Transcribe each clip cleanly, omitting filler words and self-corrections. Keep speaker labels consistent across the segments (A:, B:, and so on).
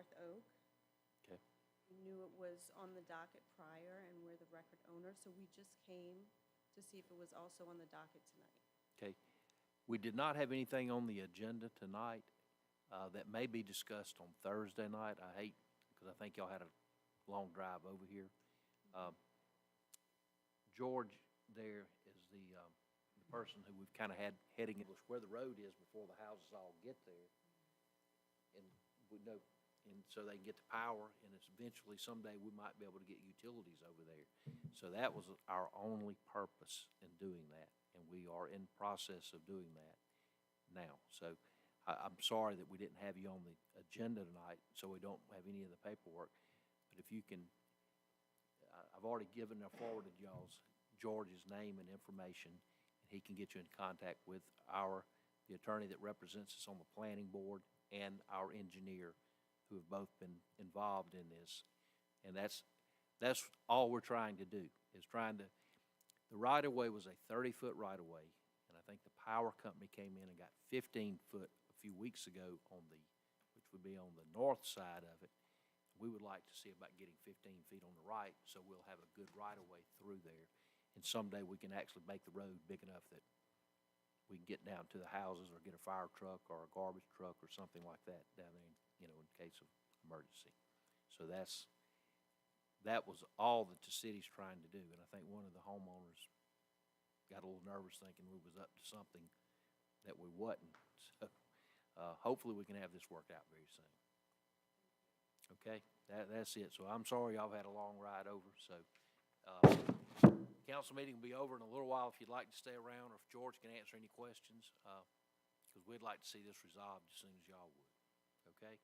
A: North Oak.
B: Okay.
A: We knew it was on the docket prior, and we're the record owner, so we just came to see if it was also on the docket tonight.
B: Okay. We did not have anything on the agenda tonight that may be discussed on Thursday night. I hate, because I think y'all had a long drive over here. George there is the person who we've kind of had heading it, where the road is before the houses all get there. And we know, and so they can get the power, and it's eventually someday we might be able to get utilities over there. So that was our only purpose in doing that, and we are in process of doing that now. So I'm sorry that we didn't have you on the agenda tonight, so we don't have any of the paperwork. But if you can, I've already given or forwarded George's name and information, and he can get you in contact with the attorney that represents us on the planning board and our engineer, who have both been involved in this. And that's all we're trying to do, is the right-of-way was a 30-foot right-of-way, and I think the power company came in and got 15-foot a few weeks ago which would be on the north side of it. We would like to see about getting 15 feet on the right, so we'll have a good right-of-way through there. And someday we can actually make the road big enough that we can get down to the houses or get a fire truck or a garbage truck or something like that down there, in case of emergency. So that was all that the city's trying to do. And I think one of the homeowners got a little nervous thinking we was up to something that we wasn't. So hopefully we can have this worked out very soon. Okay, that's it. So I'm sorry y'all had a long ride over. So council meeting will be over in a little while if you'd like to stay around, or if George can answer any questions, because we'd like to see this resolved as soon as y'all would. Okay?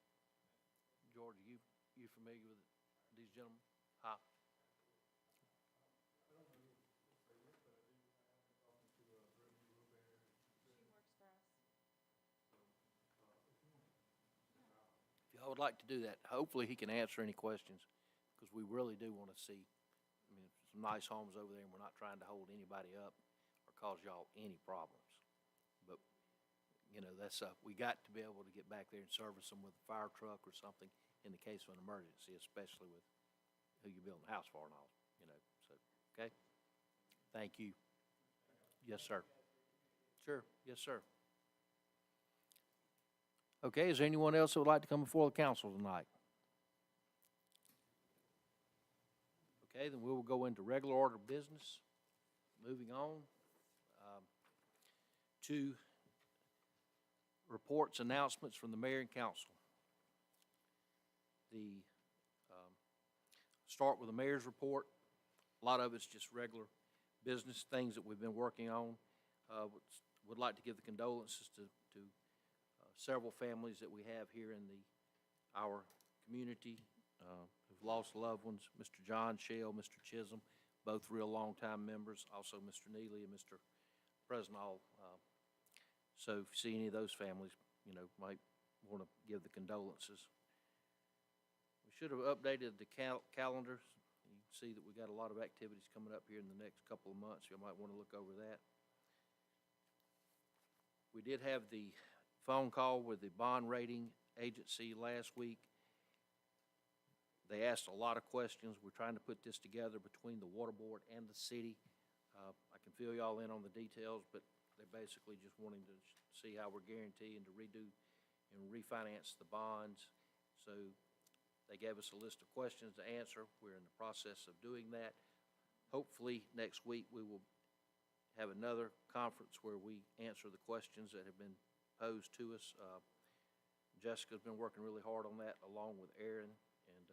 B: George, are you familiar with these gentlemen? Huh? If y'all would like to do that, hopefully he can answer any questions, because we really do want to see, some nice homes over there, and we're not trying to hold anybody up or cause y'all any problems. But, that's, we got to be able to get back there and service them with a fire truck or something in the case of an emergency, especially with who you're building a house for and all, so, okay? Thank you. Yes, sir. Sure, yes, sir. Okay, is there anyone else that would like to come before the council tonight? Okay, then we will go into regular order of business. Moving on to reports, announcements from the mayor and council. Start with the mayor's report. A lot of it's just regular business things that we've been working on. Would like to give the condolences to several families that we have here in our community who've lost loved ones. Mr. John Shell, Mr. Chisholm, both real long-time members. Also Mr. Neely and Mr. Presnall. So if you see any of those families, might want to give the condolences. We should have updated the calendars. You can see that we got a lot of activities coming up here in the next couple of months. You might want to look over that. We did have the phone call with the bond rating agency last week. They asked a lot of questions. We're trying to put this together between the water board and the city. I can fill y'all in on the details, but they're basically just wanting to see how we're guaranteeing to redo and refinance the bonds. So they gave us a list of questions to answer. We're in the process of doing that. Hopefully next week we will have another conference where we answer the questions that have been posed to us. Jessica's been working really hard on that, along with Aaron and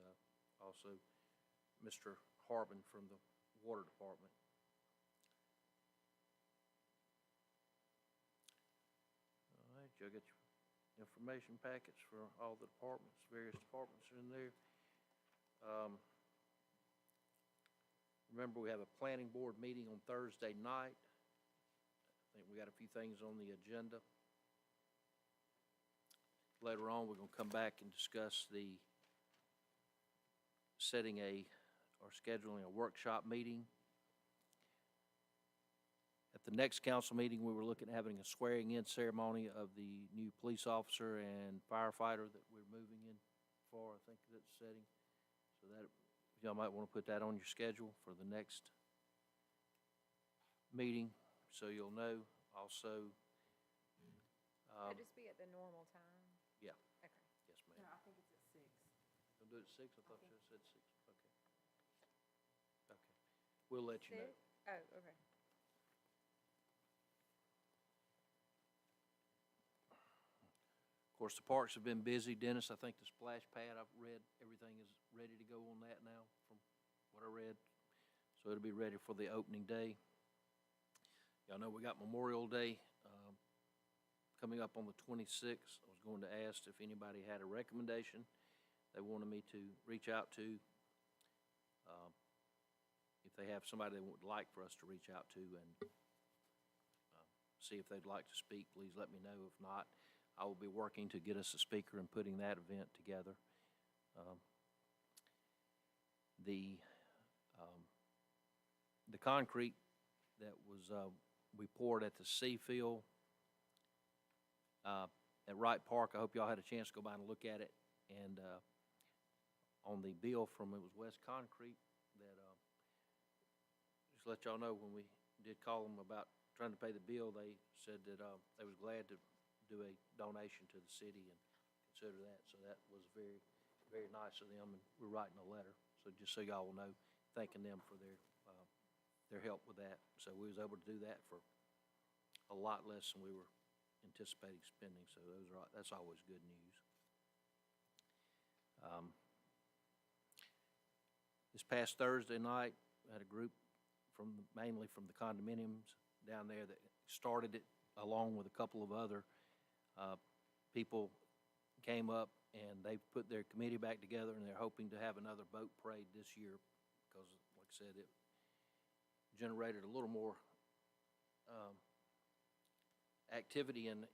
B: also Mr. Harbin from the water department. All right, y'all get your information packets for all the departments. Various departments are in there. Remember, we have a planning board meeting on Thursday night. I think we got a few things on the agenda. Later on, we're going to come back and discuss the scheduling a workshop meeting. At the next council meeting, we were looking at having a swearing-in ceremony of the new police officer and firefighter that we're moving in far, I think that's setting. So that, y'all might want to put that on your schedule for the next meeting, so you'll know. Also,
C: Could this be at the normal time?
B: yeah,
C: Okay.
B: yes, ma'am.
D: No, I think it's at 6.
B: We'll do it at 6? I thought you said 6. Okay. Okay. We'll let you know.
C: Six? Oh, okay.
B: Of course, the parks have been busy. Dennis, I think the splash pad, I've read, everything is ready to go on that now, from what I read. So it'll be ready for the opening day. Y'all know we got Memorial Day coming up on the 26th. I was going to ask if anybody had a recommendation they wanted me to reach out to. If they have somebody they would like for us to reach out to and see if they'd like to speak, please let me know. If not, I will be working to get us a speaker and putting that event together. The concrete that was we poured at the C field at Wright Park, I hope y'all had a chance to go by and look at it. And on the bill from, it was West Concrete, that just let y'all know, when we did call them about trying to pay the bill, they said that they was glad to do a donation to the city and consider that. So that was very, very nice of them, and we're writing a letter. So just so y'all will know, thanking them for their help with that. So we was able to do that for a lot less than we were anticipating spending. So that's always good news. This past Thursday night, we had a group mainly from the condominiums down there that started it, along with a couple of other people came up, and they've put their committee back together, and they're hoping to have another boat parade this year, because, like I said, it generated a little more activity and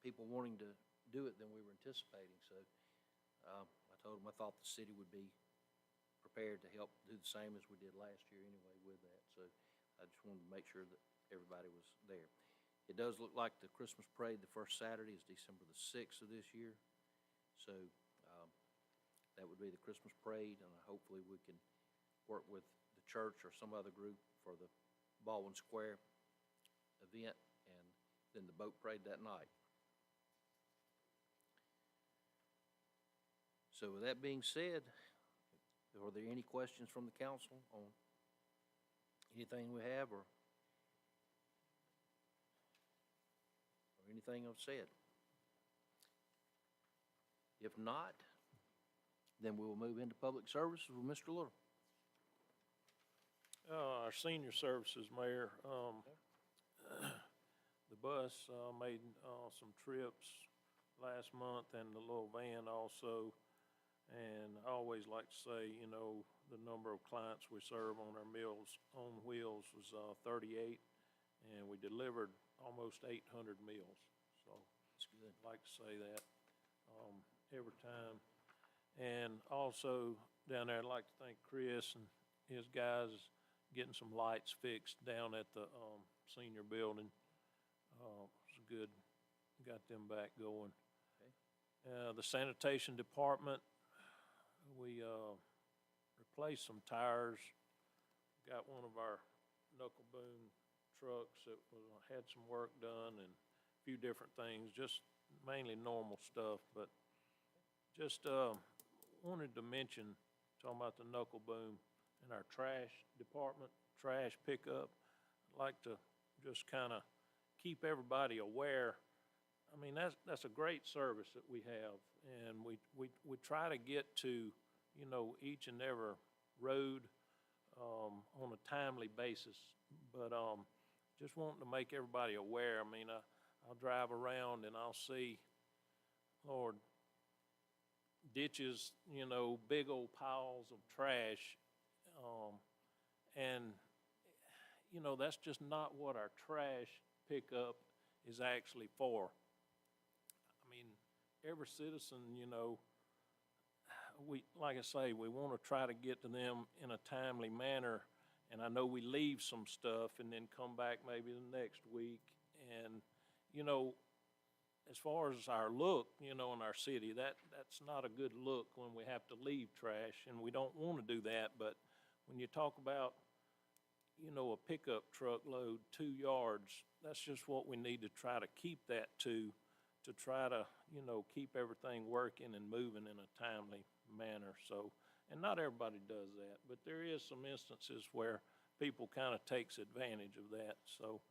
B: people wanting to do it than we were anticipating. So I told them I thought the city would be prepared to help do the same as we did last year anyway with that. So I just wanted to make sure that everybody was there. It does look like the Christmas parade, the first Saturday, is December the 6th of this year. So that would be the Christmas parade, and hopefully we can work with the church or some other group for the Baldwin Square event, and then the boat parade that night. So with that being said, are there any questions from the council on anything we have, or anything I've said? If not, then we will move into public services with Mr. Little.
E: Our senior services, Mayor, the bus made some trips last month, and the little van also. And I always like to say, you know, the number of clients we serve on our Meals on Wheels was 38, and we delivered almost 800 meals. So
B: That's good.
E: I'd like to say that every time. And also down there, I'd like to thank Chris and his guys getting some lights fixed down at the senior building. It's good, got them back going.
B: Okay.
E: The sanitation department, we replaced some tires, got one of our knuckle boom trucks that had some work done, and a few different things, just mainly normal stuff. But just wanted to mention, talking about the knuckle boom and our trash department, trash pickup. I'd like to just kind of keep everybody aware. I mean, that's a great service that we have, and we try to get to, you know, each and every road on a timely basis. But just wanting to make everybody aware. I mean, I'll drive around and I'll see, Lord, ditches, you know, big old piles of trash, and you know, that's just not what our trash pickup is actually for. I mean, every citizen, you know, like I say, we want to try to get to them in a timely manner. And I know we leave some stuff and then come back maybe the next week. And, you know, as far as our look, in our city, that's not a good look when we have to leave trash, and we don't want to do that, but when you talk about, a pickup truck load 2 yards, that's just what we need to try to keep that to try to, keep everything working and moving in a timely manner, so, and not everybody does that, but there is some instances where people kind of takes advantage of that, so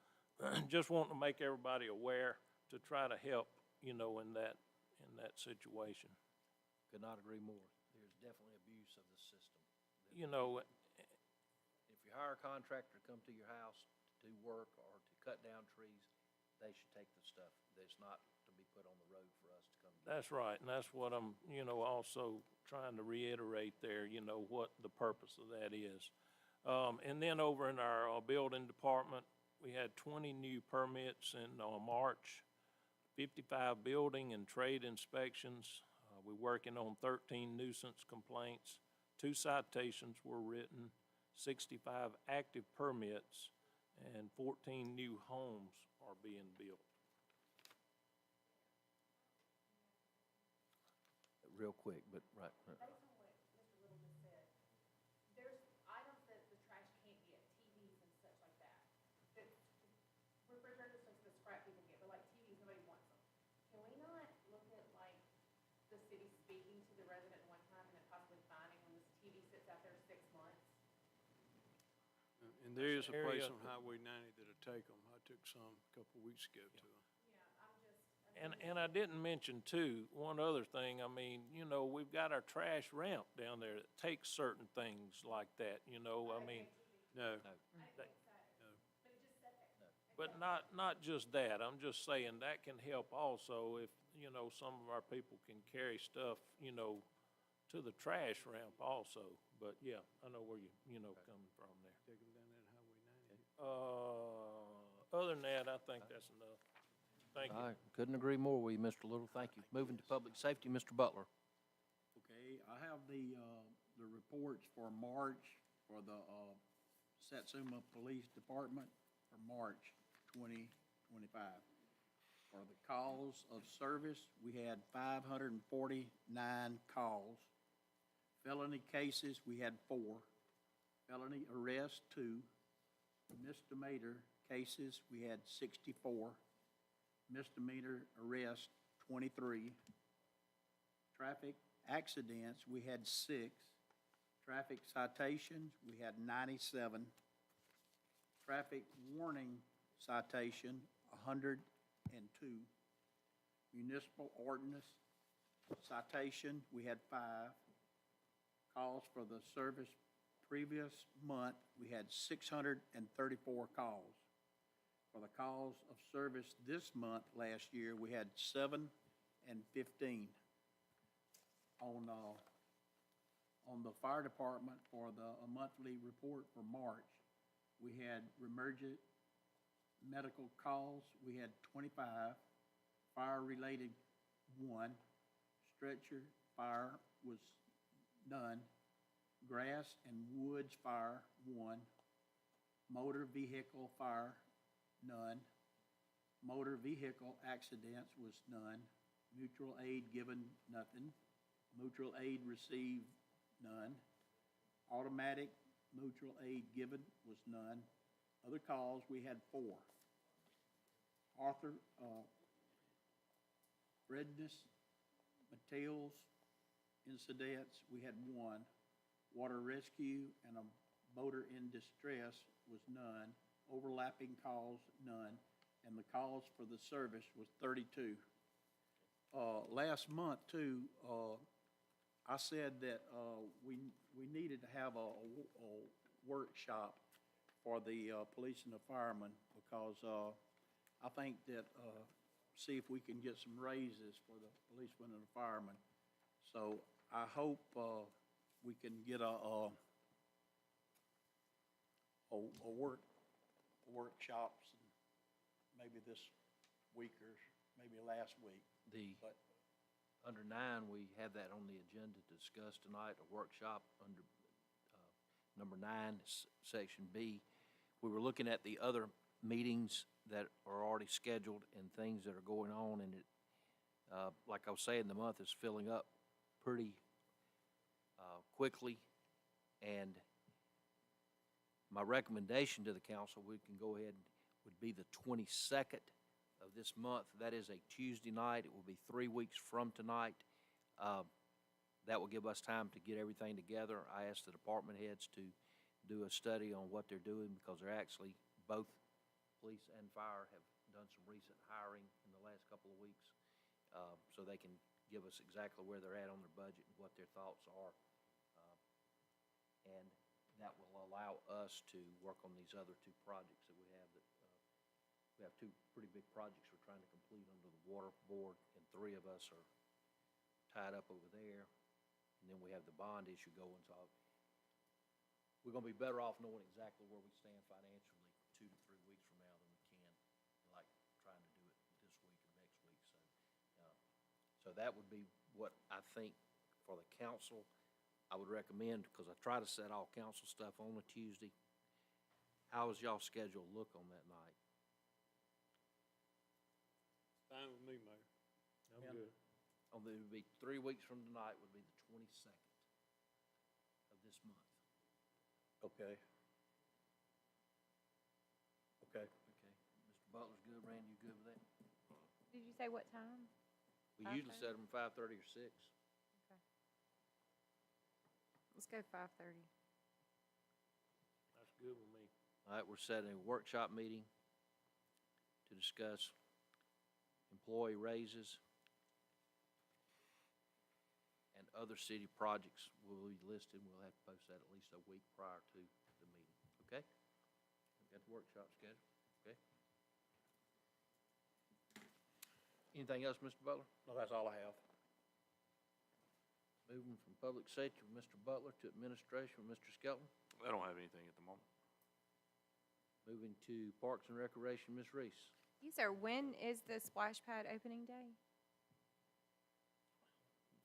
E: just want to make everybody aware to try to help, in that situation.
B: Could not agree more. There's definitely abuse of the system. If you hire a contractor to come to your house to do work or to cut down trees, they should take the stuff. That's not to be put on the road for us to come get.
E: That's right, and that's what I'm, also trying to reiterate there, what the purpose of that is. And then over in our building department, we had 20 new permits in March, 55 building and trade inspections. We're working on 13 nuisance complaints. 2 citations were written, 65 active permits, and 14 new homes are being built.
B: Real quick, but right.
D: Based on what Mr. Little just said, there's items that the trash can't get, TVs and such like that. That refrigerators, things that scrap people get, but like TVs, nobody wants them. Can we not look at like the city speaking to the resident one time and then possibly finding when this TV sits out there 6 months?
F: And there is a
E: Area-
F: place on Highway 90 that'll take them. I took some a couple of weeks ago to them.
D: Yeah,
E: And I didn't mention too, one other thing, we've got our trash ramp down there that takes certain things like that,
F: No,
D: I
E: They-
D: didn't think so. But it just sat there.
E: But not just that, I'm just saying that can help also if, some of our people can carry stuff, to the trash ramp also. But yeah, I know where coming from there.
F: take them down that Highway 90.
E: Other than that, I think that's enough. Thank you.
B: All right, couldn't agree more with you, Mr. Little, thank you. Moving to public safety, Mr. Butler.
G: Okay, I have the reports for March for the, Satsuma Police Department for March 2025. For the calls of service, we had 549 calls. Felony cases, we had 4. Felony arrest, 2. Misdemeanor cases, we had 64. Misdemeanor arrest, 23. Traffic accidents, we had 6. Traffic citations, we had 97. Traffic warning citation, 102. Municipal ordinance citation, we had 5. Calls for the service previous month, we had 634 calls. For the calls of service this month, last year, we had 7 and 15. On the fire department for the monthly report for March, we had emergent medical calls, we had 25, fire-related 1, stretcher fire was none, grass and woods fire 1, motor vehicle fire none, motor vehicle accidents was none, mutual aid given nothing, mutual aid received none, automatic mutual aid given was none. Other calls, we had 4. Arthur, redness, Mateos incidents, we had 1. Water rescue and a boater in distress was none. Overlapping calls, none. And the calls for the service was 32. Last month, too, I said that we needed to have a workshop for the police and the firemen because I think that, see if we can get some raises for the policemen and the firemen. So I hope we can get a workshops maybe this week or maybe last week. But
B: Under 9, we have that on the agenda to discuss tonight, a workshop under number 9, section B. We were looking at the other meetings that are already scheduled and things that are going on, and Like I was saying, the month is filling up pretty quickly, and my recommendation to the council, we can go ahead, would be the 22nd of this month. That is a Tuesday night. It will be 3 weeks from tonight. That will give us time to get everything together. I asked the department heads to do a study on what they're doing, because they're actually, both police and fire have done some recent hiring in the last couple of weeks, so they can give us exactly where they're at on their budget and what their thoughts are. And that will allow us to work on these other two projects that we have. We have two pretty big projects we're trying to complete under the water board, and 3 of us are tied up over there. And then we have the bond issue going, so we're gonna be better off knowing exactly where we stand financially 2 to 3 weeks from now than we can, like, trying to do it this week or next week. So that would be what I think for the council I would recommend, because I try to set all council stuff on a Tuesday. How does y'all schedule look on that night?
F: Fine with me, Mayor.
E: I'm
G: Yeah.
E: good.
B: It would be 3 weeks from tonight, would be the 22nd of this month.
F: Okay. Okay.
B: Okay, Mr. Butler's good, Randy, you good with that?
C: Did you say what time?
B: We usually
C: 5:30?
B: set them 5:30 or 6.
C: Let's go 5:30.
E: That's good with me.
B: All right, we're setting a workshop meeting to discuss employee raises and other city projects will be listed. We'll have to post that at least a week prior to the meeting, okay? We've got the workshop scheduled, okay? Anything else, Mr. Butler?
G: No, that's all I have.
B: Moving from public safety with Mr. Butler to administration with Mr. Skelton.
H: I don't have anything at the moment.
B: Moving to Parks and Recreation, Ms. Reese.
C: Yes, sir. When is the splash pad opening day?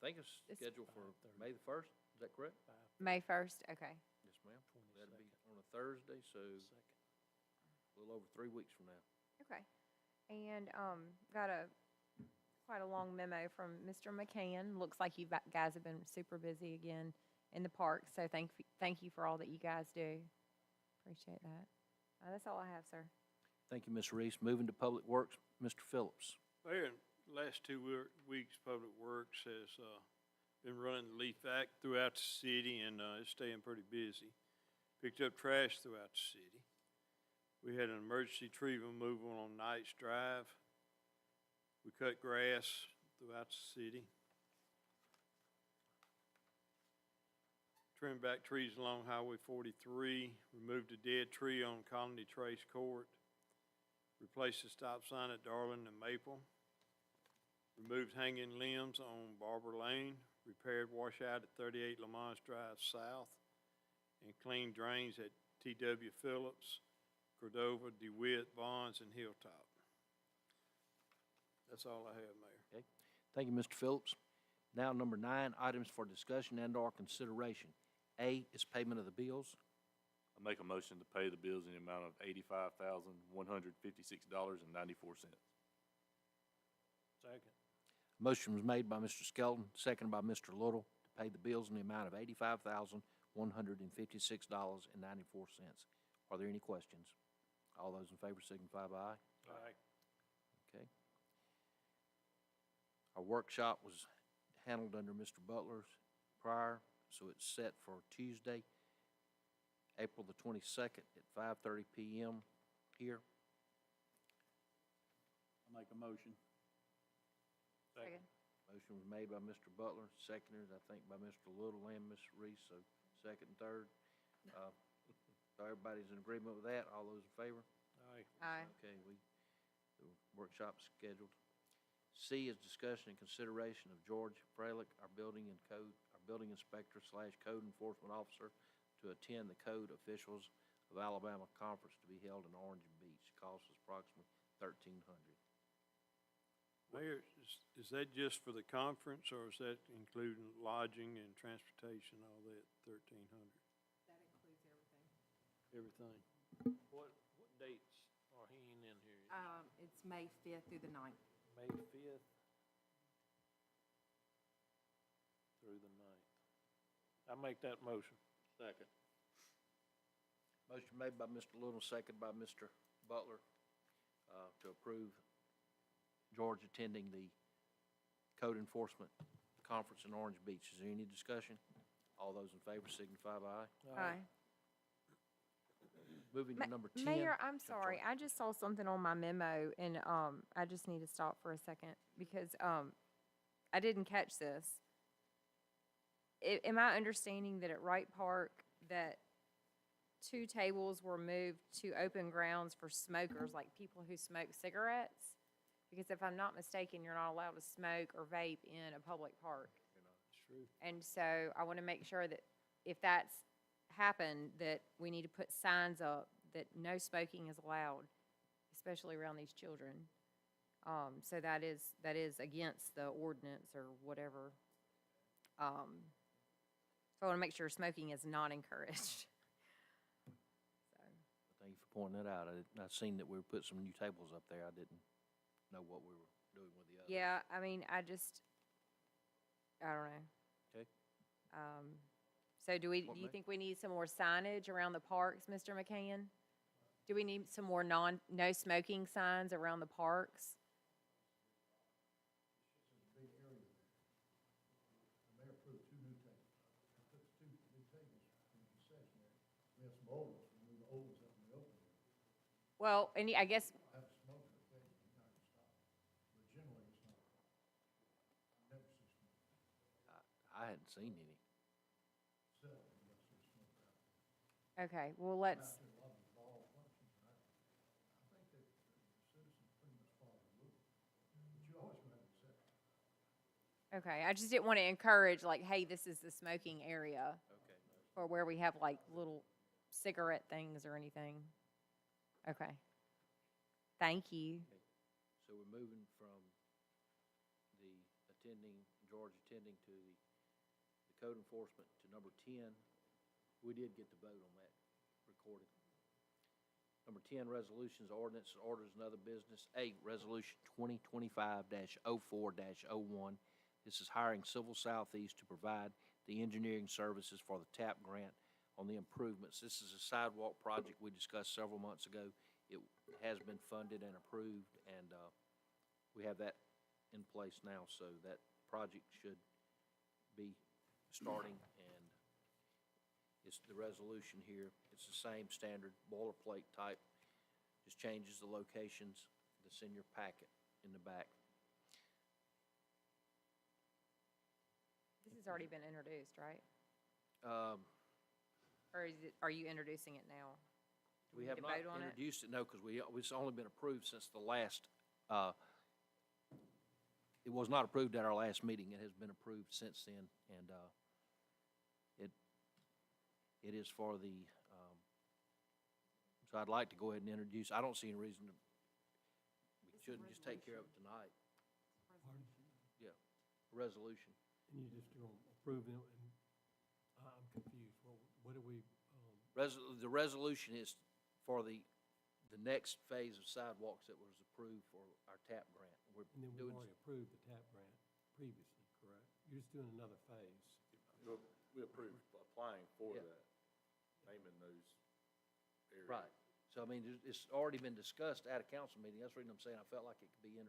B: I think it's
C: It's
B: scheduled for
E: 5:30.
B: May the 1st, is that correct?
C: May 1st, okay.
B: Yes, ma'am. That'll be
E: 22nd.
B: on a Thursday, so
E: Second.
B: a little over 3 weeks from now.
C: Okay. And, got quite a long memo from Mr. McCann. Looks like you guys have been super busy again in the park, so thank you for all that you guys do. Appreciate that. That's all I have, sir.
B: Thank you, Ms. Reese. Moving to Public Works, Mr. Phillips.
F: Mayor, last 2 weeks, Public Works has been running the leaf vac throughout the city, and it's staying pretty busy. Picked up trash throughout the city. We had an emergency tree removal on Knights Drive. We cut grass throughout the city. Trimmed back trees along Highway 43, removed a dead tree on Colony Trace Court, replaced the stop sign at Darling and Maple, removed hanging limbs on Barber Lane, repaired washout at 38 Lamont Drive South, and cleaned drains at T.W. Phillips, Cordova, DeWitt, Bonds, and Hilltop. That's all I have, Mayor.
B: Okay. Thank you, Mr. Phillips. Now, number 9, items for discussion and/or consideration. A is payment of the bills.
H: I make a motion to pay the bills in the amount of $85,156.94.
E: Second.
B: Motion was made by Mr. Skelton, seconded by Mr. Little, to pay the bills in the amount of $85,156.94. Are there any questions? All those in favor signify by aye.
E: Aye.
B: Okay. Our workshop was handled under Mr. Butler's prior, so it's set for Tuesday, April the 22nd at 5:30 p.m. here.
G: I'll make a motion.
E: Second.
B: Motion was made by Mr. Butler, seconded, I think, by Mr. Little and Ms. Reese, so second and third. So everybody's in agreement with that? All those in favor?
E: Aye.
C: Aye.
B: Okay, the workshop's scheduled. C is discussion and consideration of George Fralick, our building inspector / code enforcement officer, to attend the code officials of Alabama conference to be held in Orange Beach. Cost is approximately $1,300.
F: Mayor, is that just for the conference, or is that including lodging and transportation, all that, 1,300?
D: That includes everything.
F: Everything?
E: What dates are he in here?
D: It's May 5th through the 9th.
E: May 5th? I make that motion.
F: Second.
B: Motion made by Mr. Little, second by Mr. Butler, to approve George attending the Code Enforcement Conference in Orange Beach. Is there any discussion? All those in favor signify by aye.
C: Aye.
B: Moving to number 10.
C: Mayor, I'm sorry, I just saw something on my memo, and, I just need to stop for a second, because, I didn't catch this. Am I understanding that at Wright Park, that 2 tables were moved to open grounds for smokers, like people who smoke cigarettes? Because if I'm not mistaken, you're not allowed to smoke or vape in a public park.
E: It's true.
C: And so I want to make sure that if that's happened, that we need to put signs up that no smoking is allowed, especially around these children. So that is against the ordinance or whatever. So I want to make sure smoking is not encouraged. So,
B: Thank you for pointing that out. I seen that we put some new tables up there. I didn't know what we were doing with the others.
C: yeah, I mean, I don't know.
B: Okay.
C: So do
B: What,
C: you
B: May?
C: think we need some more signage around the parks, Mr. McCann? Do we need some more no smoking signs around the parks? Well, and I guess,
B: I hadn't seen any.
C: okay, well, let's, okay, I just didn't want to encourage, like, hey, this is the smoking area,
B: Okay.
C: or where we have like little cigarette things or anything. Okay. Thank you.
B: So we're moving from George attending to the code enforcement to number 10. We did get the vote on that recorded. Number 10, resolutions, ordinance, orders, and other business. 8, resolution 2025-04-01. This is hiring Civil Southeast to provide the engineering services for the TAP grant on the improvements. This is a sidewalk project we discussed several months ago. It has been funded and approved, and we have that in place now, so that project should be starting, and it's the resolution here. It's the same standard boilerplate type, just changes the locations that's in your packet in the back.
C: This has already been introduced, right?
B: Um,
C: Or are you introducing it now? Do
B: We
C: need
B: have
C: to
B: not
C: vote on it?
B: introduced it, no, because it's only been approved since the last, it was not approved at our last meeting. It has been approved since then, and it is for the, so I'd like to go ahead and introduce, I don't see any reason to, we shouldn't just take care of it tonight. Yeah, resolution.
I: And you just approve them, and I'm confused. What do we,
B: The resolution is for the next phase of sidewalks that was approved for our TAP grant. We're
I: and then we
B: doing,
I: already approved the TAP grant previously, correct? You're just doing another phase.
H: We approved applying for
B: Yeah.
H: that, naming those areas.
B: right. So, I mean, it's already been discussed at a council meeting. That's the reason I'm saying I felt like it could be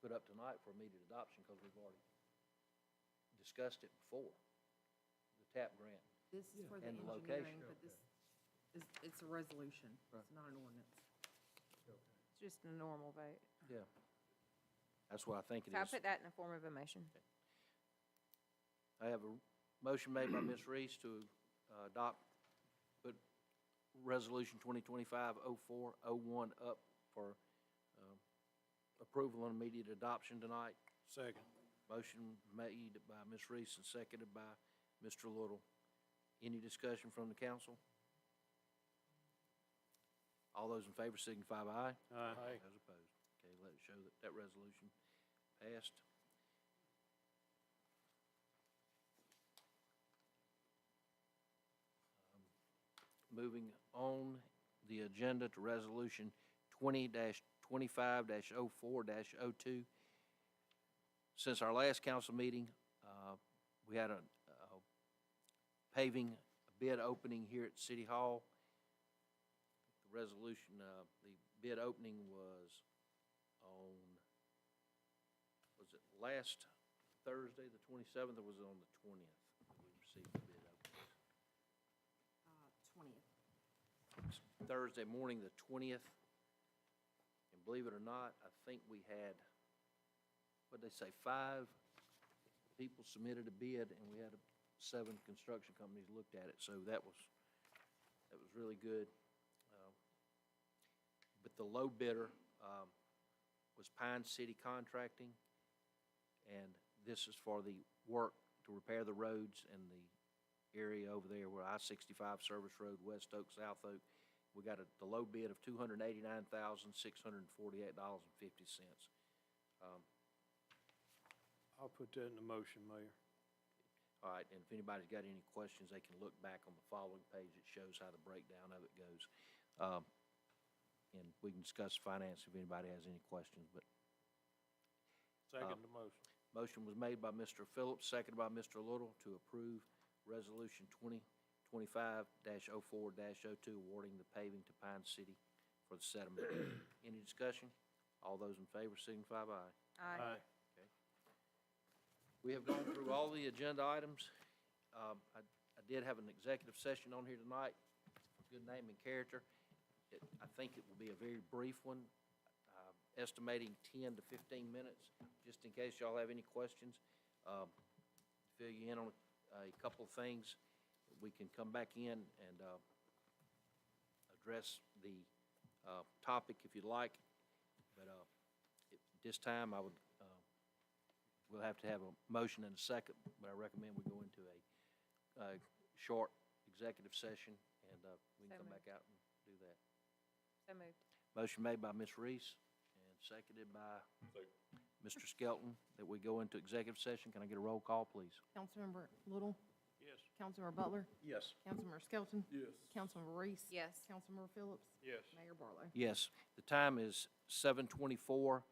B: put up tonight for immediate adoption, because we've already discussed it before, the TAP grant.
J: This is for the
B: And the
J: engineering,
B: location.
J: but this is, it's a resolution. It's not an ordinance.
C: It's just a normal vote.
B: Yeah. That's what I think it
C: So I
B: is.
C: put that in the form of a motion.
B: I have a motion made by Ms. Reese to put resolution 2025-04-01 up for approval and immediate adoption tonight.
E: Second.
B: Motion made by Ms. Reese and seconded by Mr. Little. Any discussion from the council? All those in favor signify by aye.
E: Aye.
B: Those opposed. Okay, let it show that that resolution passed. Moving on the agenda to resolution 20-25-04-02. Since our last council meeting, we had paving bid opening here at City Hall. The resolution, the bid opening was on, was it last Thursday, the 27th, or was it on the 20th? We received the bid openings.
J: 20th.
B: Thursday morning, the 20th. And believe it or not, I think we had, what'd they say, 5 people submitted a bid, and we had 7 construction companies looked at it, so that was really good. But the low bidder was Pine City Contracting, and this is for the work to repair the roads in the area over there where I-65 Service Road, West Oak, South Oak. We got the low bid of $289,648.50.
F: I'll put that in the motion, Mayor.
B: All right, and if anybody's got any questions, they can look back on the following page. It shows how the breakdown of it goes. And we can discuss finance if anybody has any questions, but.
E: Second the motion.
B: Motion was made by Mr. Phillips, seconded by Mr. Little to approve Resolution 2025-04-02, awarding the paving to Pine City for the settlement. Any discussion? All those in favor signify by aye.
C: Aye.
B: Okay. We have gone through all the agenda items. I did have an executive session on here tonight, good name and character. I think it will be a very brief one, estimating 10 to 15 minutes, just in case y'all have any questions. Fill you in on a couple of things. We can come back in and address the topic if you'd like, but at this time, we'll have to have a motion and a second, but I recommend we go into a short executive session, and we can
C: So
B: come
C: moved.
B: back out and do that.
C: So moved.
B: Motion made by Ms. Reese and seconded by Mr. Skelton that we go into executive session. Can I get a roll call, please?
J: Councilmember Little,
E: Yes.
J: Councilmember Butler,
H: Yes.
J: Councilmember Skelton,
H: Yes.
J: Councilmember Reese.
C: Yes.
J: Councilmember Phillips,
F: Yes.
J: Mayor Barlow.
B: Yes. The time is 7:24.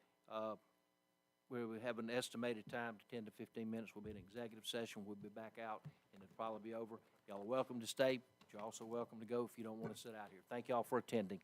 B: Where we have an estimated time to 10 to 15 minutes. We'll be in executive session. We'll be back out, and it'll probably be over. Y'all are welcome to stay, but you're also welcome to go if you don't want to sit out here. Thank y'all for attending.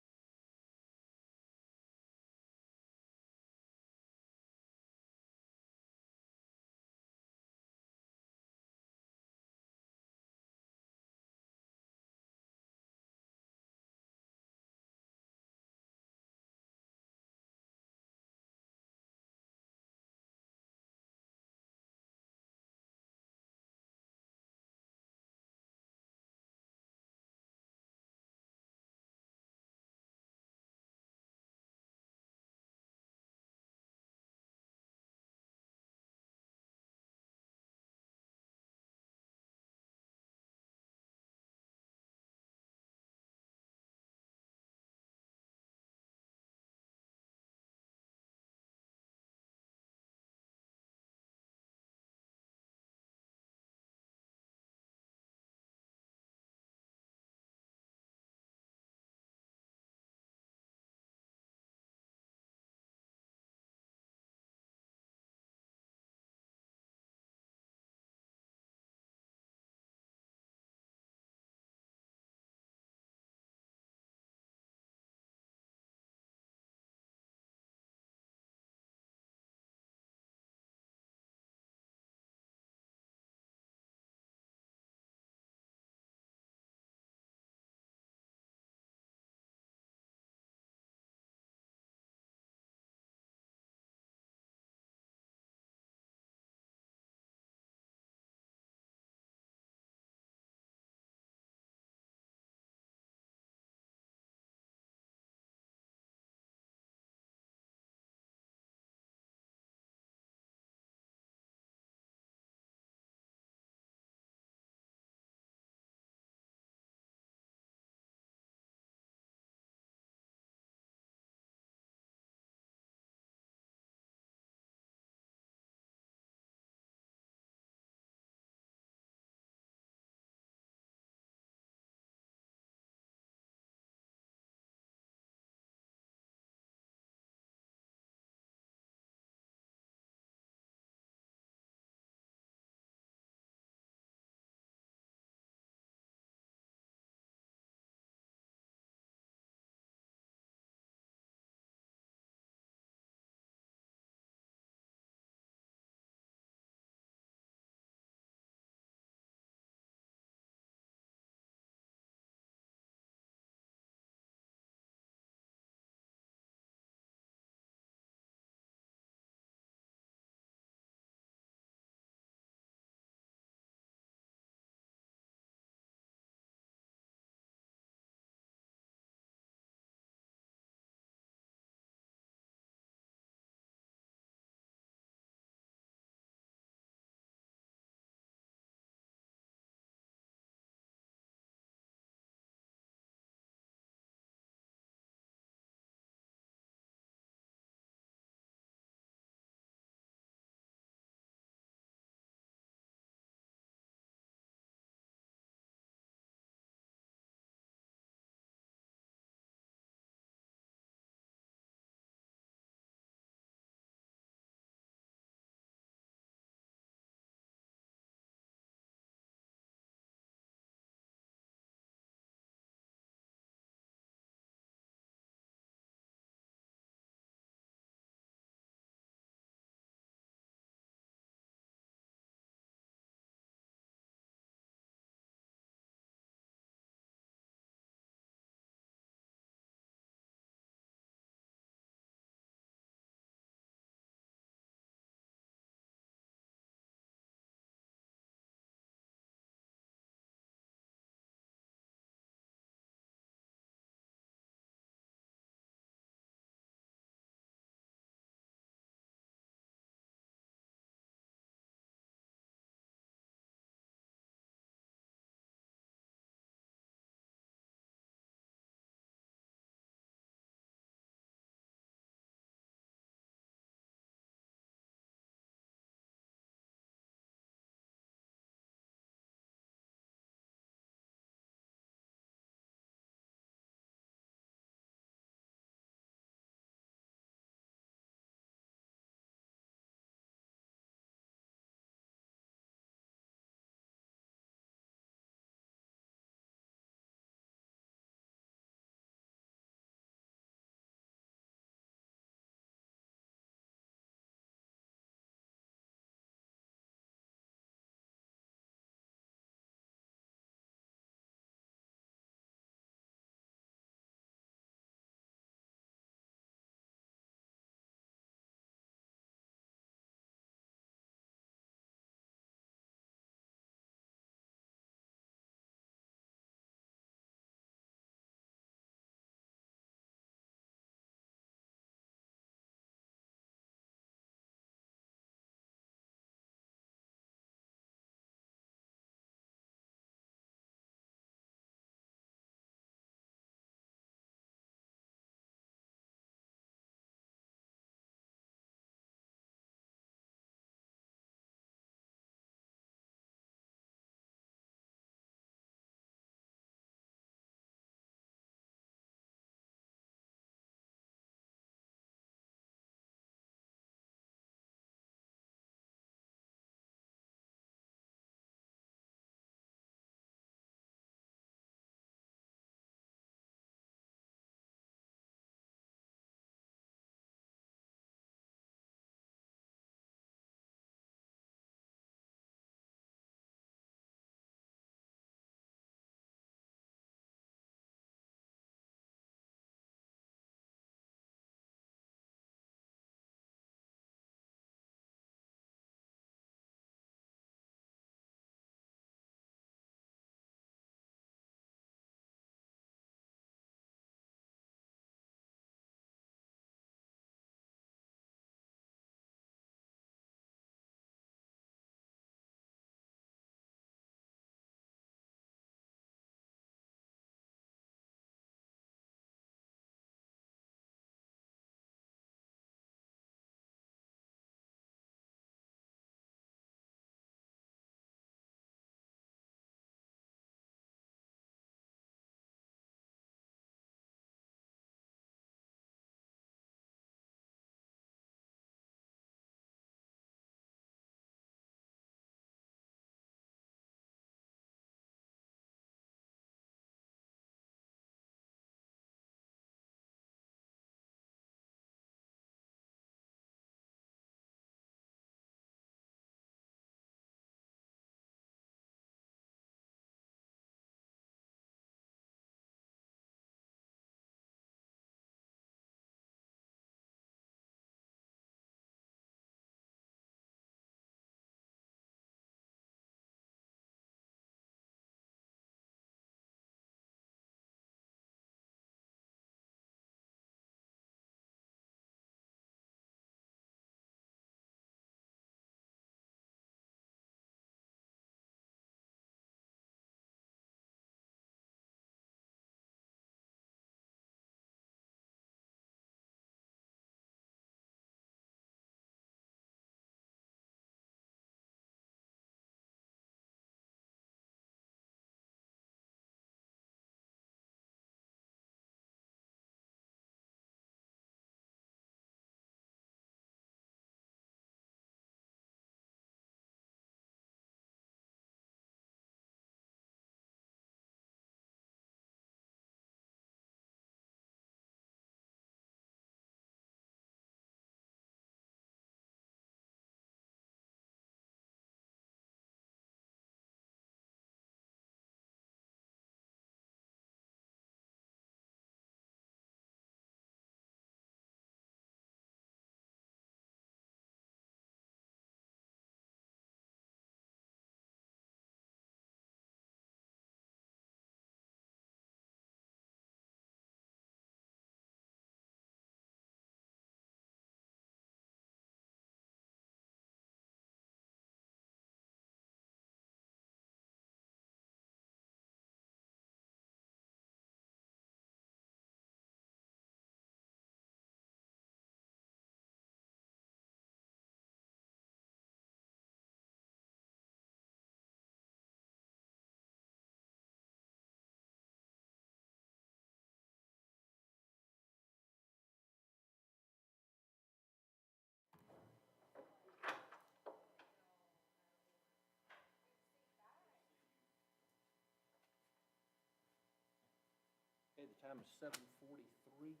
B: Time is 7:43.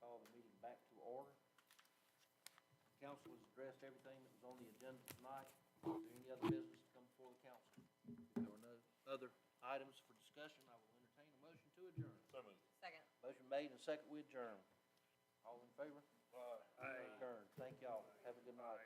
B: Call the meeting back to order. Council has addressed everything that was on the agenda tonight. Is there any other business to come before the council? If there are no other items for discussion, I will entertain a motion to adjourn.
H: So moved.
C: Second.
B: Motion made and second, we adjourn. All in favor?
H: Aye.
B: Adjourn. Thank y'all. Have a good night.